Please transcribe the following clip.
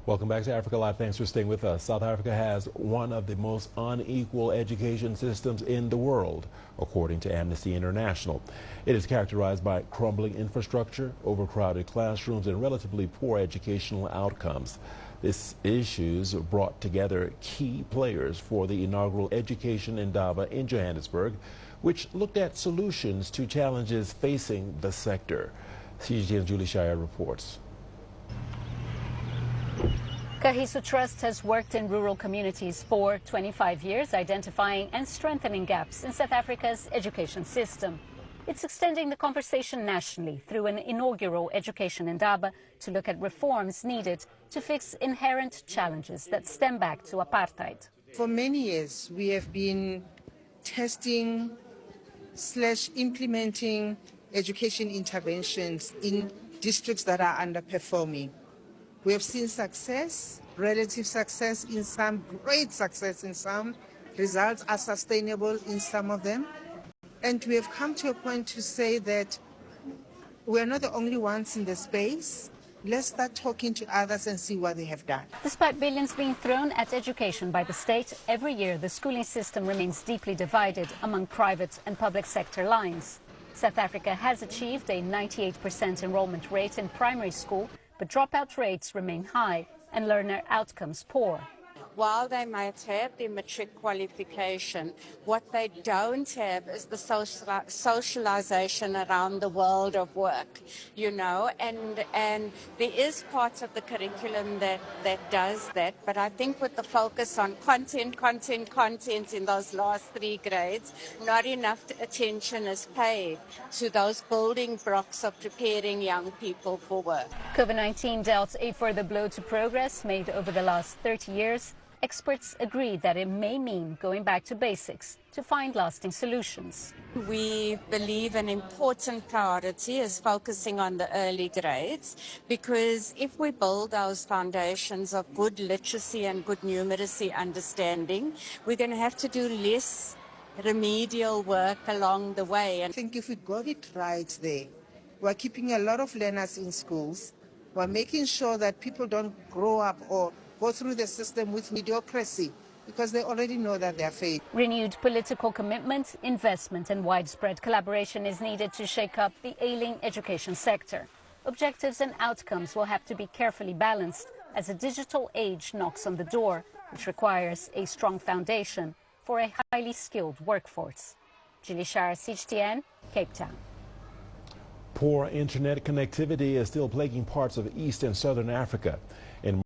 Welcome back to Africa Live. Thanks for staying with us. South Africa has one of the most unequal education systems in the world, according to Amnesty International. It is characterized by crumbling infrastructure, overcrowded classrooms, and relatively poor educational outcomes. These issues brought together key players for the inaugural Education Indaba in Johannesburg, which looked at solutions to challenges facing the sector. CGTN's Julie Shire reports. Kagiso Trust has worked in rural communities for 25 years, identifying and strengthening gaps in South Africa's education system. It's extending the conversation nationally through an inaugural Education Indaba to look at reforms needed to fix inherent challenges that stem back to apartheid. For many years, we have been testing/implementing education interventions in districts that are underperforming. We have seen success, relative success in some, great success in some. Results are sustainable in some of them. And we have come to a point to say that we're not the only ones in the space. Let's start talking to others and see what they have done. Despite billions being thrown at education by the state, every year the schooling system remains deeply divided among private and public sector lines. South Africa has achieved a 98% enrollment rate in primary school, but dropout rates remain high and learner outcomes poor. While they might have their matric qualification, what they don't have is the socialization around the world of work, and there is part of the curriculum that does that, but I think with the focus on content in those last 3 grades, not enough attention is paid to those building blocks of preparing young people for work. COVID-19 dealt a further blow to progress made over the last 30 years. Experts agree that it may mean going back to basics to find lasting solutions. We believe an important priority is focusing on the early grades, because if we build those foundations of good literacy and good numeracy understanding, we're going to have to do less remedial work along the way. I think if we got it right there, we're keeping a lot of learners in schools. We're making sure that people don't grow up or go through the system with mediocrity, because they already know that they're failed. Renewed political commitment, investment and widespread collaboration is needed to shake up the ailing education sector. Objectives and outcomes will have to be carefully balanced as a digital age knocks on the door, which requires a strong foundation for a highly skilled workforce. Julie Shire, CGTN, Cape Town. Poor internet connectivity is still plaguing parts of East and Southern Africa. In